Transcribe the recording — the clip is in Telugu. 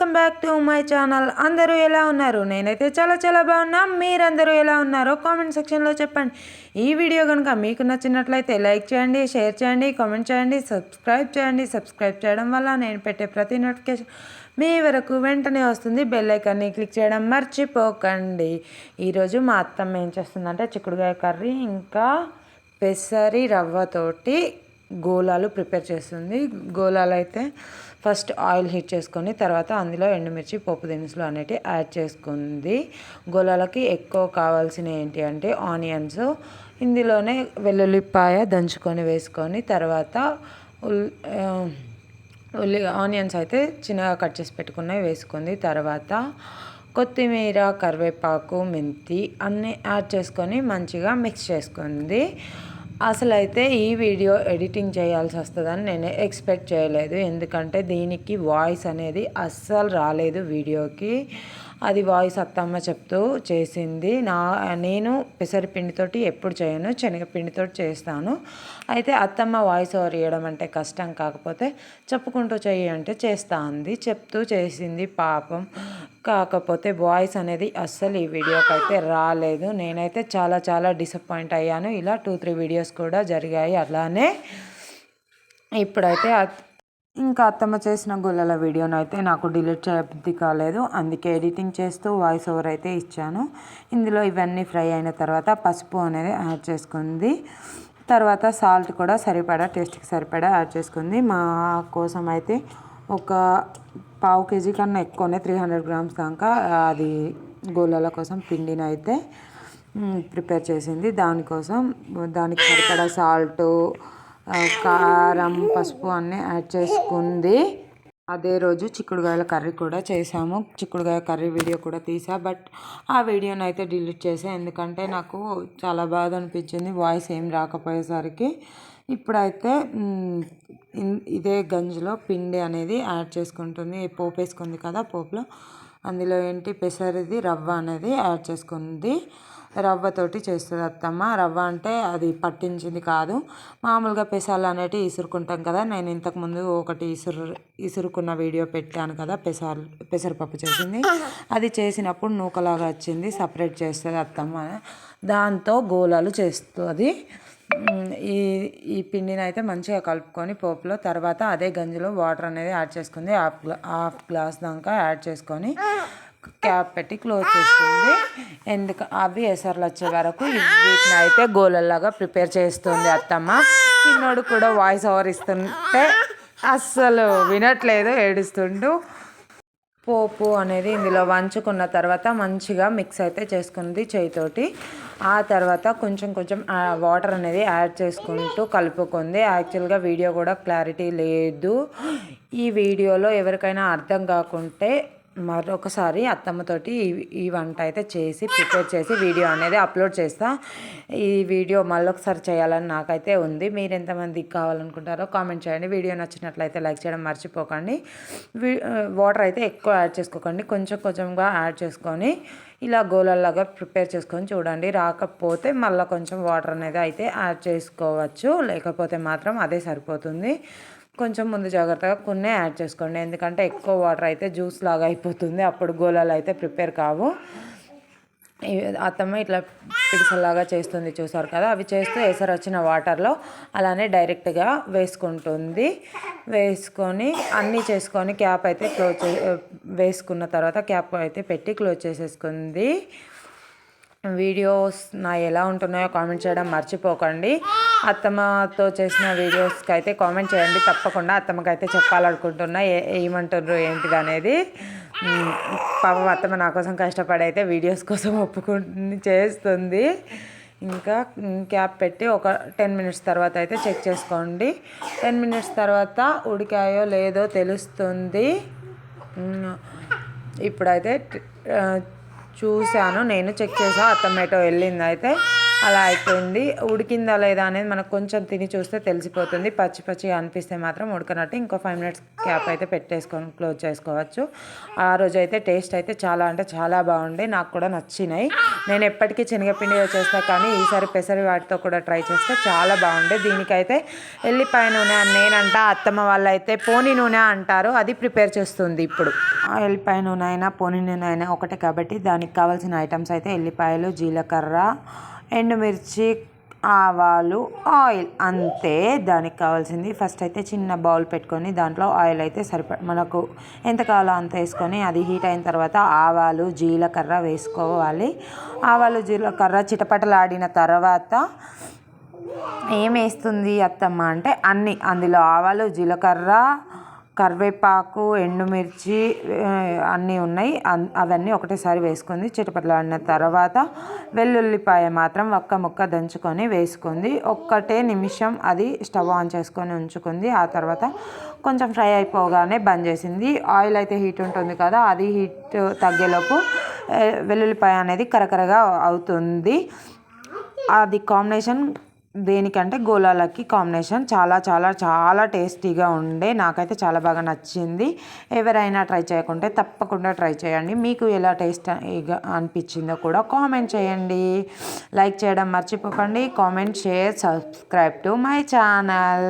Welcome back to my channel. అందరూ ఎలా ఉన్నారు? నేనైతే చాలా చాలా బాగున్నా. మీరందరూ ఎలా ఉన్నారో కామెంట్ సెక్షన్లో చెప్పండి. ఈ వీడియో కనుక మీకు నచ్చినట్లయితే లైక్ చేయండి, షేర్ చేయండి, కామెంట్ చేయండి, సబ్స్క్రైబ్ చేయండి. సబ్స్క్రైబ్ చేయడం వల్ల నేను పెట్టే ప్రతి నోటిఫికేషన్ మీ వరకు వెంటనే వస్తుంది. బెల్ ఐకాన్ని క్లిక్ చేయడం మర్చిపోకండి. ఈరోజు మా అత్తమ్మ ఏం చేస్తుందంటే చిక్కుడుకాయ కర్రీ ఇంకా పెసరి రవ్వతోటి గోలాలు ప్రిపేర్ చేస్తుంది. గోలాలు అయితే ఫస్ట్ ఆయిల్ హీట్ చేసుకొని తర్వాత అందులో ఎండుమిర్చి పోపు దినుసులు అనేటివి యాడ్ చేసుకుంది. గోలాలకి ఎక్కువ కావాల్సిన ఏంటి అంటే ఆనియన్స్, ఇందులోనే వెల్లుల్లిపాయ దంచుకొని వేసుకొని తర్వాత ఆనియన్స్ అయితే చిన్నగా కట్ చేసి పెట్టుకున్నవి వేసుకుంది. తర్వాత కొత్తిమీర, కరివేపాకు, మెంతి అన్నీ యాడ్ చేసుకొని మంచిగా మిక్స్ చేసుకుంది. అసలు అయితే ఈ వీడియో ఎడిటింగ్ చేయాల్సి వస్తుందని నేను ఎక్స్పెక్ట్ చేయలేదు. ఎందుకంటే దీనికి వాయిస్ అనేది అస్సలు రాలేదు వీడియోకి. అది వాయిస్ అత్తమ్మ చెప్తూ చేసింది. నేను పెసరపిండితోటి ఎప్పుడు చేయను, శనగపిండితోటి చేస్తాను. అయితే అత్తమ్మ వాయిస్ ఓవర్ ఇవ్వడం అంటే కష్టం, కాకపోతే చెప్పుకుంటూ చెయ్యి అంటే చేస్తా అంది. చెప్తూ చేసింది పాపం. కాకపోతే వాయిస్ అనేది అస్సలు ఈ వీడియోకి అయితే రాలేదు. నేనైతే చాలా చాలా డిసప్పాయింట్ అయ్యాను. ఇలా 2-3 వీడియోస్ కూడా జరిగాయి అలానే. ఇప్పుడైతే ఇంకా అత్తమ్మ చేసిన గొల్లల వీడియోని అయితే నాకు డిలీట్ చేయబుద్ధి కాలేదు, అందుకే ఎడిటింగ్ చేస్తూ వాయిస్ ఓవర్ అయితే ఇచ్చాను. ఇందులో ఇవన్నీ ఫ్రై అయిన తర్వాత పసుపు అనేది యాడ్ చేసుకుంది. తర్వాత సాల్ట్ కూడా సరిపడా, టేస్ట్కి సరిపడా యాడ్ చేసుకుంది. మా కోసం అయితే ఒక 1/2 kg కన్నా ఎక్కువనే 300 grams దాకా అది గోళాల కోసం పిండిని అయితే ప్రిపేర్ చేసింది. దానికి సరిపడా సాల్టు, కారం, పసుపు అన్నీ యాడ్ చేసుకుంది. అదే రోజు చిక్కుడుకాయల కర్రీ కూడా చేసాము. చిక్కుడుకాయ కర్రీ వీడియో కూడా తీసా, బట్ ఆ వీడియోని అయితే డిలీట్ చేసా. ఎందుకంటే నాకు చాలా బాధ అనిపించింది వాయిస్ ఏం రాకపోయేసరికి. ఇప్పుడైతే ఇదే గంజిలో పిండి అనేది యాడ్ చేసుకుంటుంది. పోపు వేసుకుంది కదా, పోపులో అందులో ఏంటి పెసరిది రవ్వ అనేది యాడ్ చేసుకుంది. రవ్వతోటి చేస్తుంది అత్తమ్మ. రవ్వ అంటే అది పట్టించింది కాదు, మామూలుగా పెసాలు అనేటివి ఇసురుకుంటాం కదా. నేను ఇంతకుముందు ఒకటి ఇసురుకున్న వీడియో పెట్టాను కదా, పెసరపప్పు చేసింది. అది చేసినప్పుడు నూకలాగా వచ్చింది, సపరేట్ చేస్తుంది అత్తమ్మ. దాంతో గోళాలు చేస్తుంది. ఈ పిండిని అయితే మంచిగా కలుపుకొని పోపులో తర్వాత అదే గంజిలో వాటర్ అనేది యాడ్ చేసుకుంది. హాఫ్ గ్లాస్ దాకా యాడ్ చేసుకొని క్యాప్ పెట్టి క్లోజ్ చేసుకుంది. అవి ఎసర్లు వచ్చే వరకు వీటిని అయితే గోలల్లాగా ప్రిపేర్ చేస్తుంది అత్తమ్మ. చిన్నోడు కూడా వాయిస్ ఓవర్ ఇస్తుంటే అస్సలు వినట్లేదు, ఏడుస్తుంటూ. పోపు అనేది ఇందులో వంచుకున్న తర్వాత మంచిగా మిక్స్ అయితే చేసుకుంది చేయితోటి. ఆ తర్వాత కొంచెం వాటర్ అనేది యాడ్ చేసుకుంటూ కలుపుకుంది. యాక్చువల్గా వీడియో కూడా క్లారిటీ లేదు. ఈ వీడియోలో ఎవరికైనా అర్థం కాకుంటే మరొకసారి అత్తమ్మతోటి ఈ వంట అయితే చేసి ప్రిపేర్ చేసి వీడియో అనేది అప్లోడ్ చేస్తా. ఈ వీడియో మళ్ళొకసారి చేయాలని నాకైతే ఉంది. మీరు ఎంతమందికి కావాలనుకుంటారో కామెంట్ చేయండి. వీడియో నచ్చినట్లయితే లైక్ చేయడం మర్చిపోకండి. వాటర్ అయితే ఎక్కువ యాడ్ చేసుకోకండి, కొంచెంగా యాడ్ చేసుకొని ఇలా గోలల్లాగా ప్రిపేర్ చేసుకొని చూడండి. రాకపోతే మళ్ళీ కొంచెం వాటర్ అనేది అయితే యాడ్ చేసుకోవచ్చు, లేకపోతే మాత్రం అదే సరిపోతుంది. కొంచెం ముందు జాగ్రత్తగా కొన్ని యాడ్ చేసుకోండి, ఎందుకంటే ఎక్కువ వాటర్ అయితే జ్యూస్ లాగా అయిపోతుంది, అప్పుడు గోళాలు అయితే ప్రిపేర్ కావు. అత్తమ్మ ఇట్లా పిడిసలాగా చేస్తుంది, చూసారు కదా. అవి చేస్తూ ఎసరు వచ్చిన వాటర్లో అలానే డైరెక్ట్గా వేసుకుంటుంది. వేసుకొని అన్నీ చేసుకొని క్యాప్ అయితే వేసుకున్న తర్వాత క్యాప్ అయితే పెట్టి క్లోజ్ చేసేసుకుంది. వీడియోస్ ఎలా ఉంటున్నాయో కామెంట్ చేయడం మర్చిపోకండి. అత్తమ్మతో చేసిన వీడియోస్కి అయితే కామెంట్ చేయండి తప్పకుండా. అత్తమ్మకైతే చెప్పాలనుకుంటున్నా ఏమంటున్నారు ఏంటిది అనేది. పాపం అత్తమ్మ నా కోసం కష్టపడి అయితే వీడియోస్ కోసం ఒప్పుకుని చేస్తుంది. ఇంకా క్యాప్ పెట్టి ఒక 10 minutes తర్వాత అయితే చెక్ చేసుకోండి. 10 minutes తర్వాత ఉడికాయో లేదో తెలుస్తుంది. ఇప్పుడైతే చూశాను, నేను చెక్ చేసా. టమాటో వెళ్ళింది అయితే అలా అయిపోయింది. ఉడికిందా లేదా అనేది మనకు కొంచెం తిని చూస్తే తెలిసిపోతుంది. పచ్చిగా అనిపిస్తే మాత్రం ఉడకనట్టు. ఇంకో 5 minutes క్యాప్ అయితే పెట్టేసుకొని క్లోజ్ చేసుకోవచ్చు. ఆ రోజు అయితే టేస్ట్ అయితే చాలా అంటే చాలా బాగుంది, నాకు కూడా నచ్చినాయి. నేను ఎప్పటికీ శనగపిండిగా చేస్తాను, కానీ ఈసారి పెసరి వాటితో కూడా ట్రై చేస్తే చాలా బాగుండే. దీనికైతే ఎల్లిపాయ నూనె నేనంట, అత్తమ్మ వాళ్ళు అయితే పోనీ నూనె అంటారు, అది ప్రిపేర్ చేస్తుంది ఇప్పుడు. ఎల్లిపాయ నూనె అయినా పొని నూనె అయినా ఒకటే కాబట్టి దానికి కావాల్సిన ఐటమ్స్ అయితే ఎల్లిపాయలు, జీలకర్ర, ఎండుమిర్చి, ఆవాలు, ఆయిల్ అంతే దానికి కావాల్సింది. ఫస్ట్ అయితే చిన్న బౌల్ పెట్టుకొని దాంట్లో ఆయిల్ అయితే మనకు ఎంత కావాలో అంత వేసుకొని అది హీట్ అయిన తర్వాత ఆవాలు, జీలకర్ర వేసుకోవాలి. ఆవాలు, జీలకర్ర చిటపటలాడిన తర్వాత ఏం వేస్తుంది అత్తమ్మ అంటే అన్నీ అందులో ఆవాలు, జీలకర్ర, కరివేపాకు, ఎండుమిర్చి అన్నీ ఉన్నాయి. అవన్నీ ఒకటేసారి వేసుకుంది. చిటపటలాడిన తర్వాత వెల్లుల్లిపాయ మాత్రం ఒక్క ముక్క దంచుకొని వేసుకుంది. ఒక్కటే నిమిషం అది స్టవ్ ఆన్ చేసుకొని ఉంచుకుంది. ఆ తర్వాత కొంచెం ఫ్రై అయిపోగానే బంద్ చేసింది. ఆయిల్ అయితే హీట్ ఉంటుంది కదా, అది హీట్ తగ్గేలోపు వెల్లుల్లిపాయ అనేది కరకరగా అవుతుంది. అది కాంబినేషన్ దేనికంటే గోలాలకి కాంబినేషన్ చాలా చాలా చాలా టేస్టీగా ఉండే. నాకైతే చాలా బాగా నచ్చింది. ఎవరైనా ట్రై చేయకుంటే తప్పకుండా ట్రై చేయండి. మీకు ఎలా టేస్ట్ అనిపించిందో కూడా కామెంట్ చేయండి. లైక్ చేయడం మర్చిపోకండి. Comment, share, subscribe to my channel.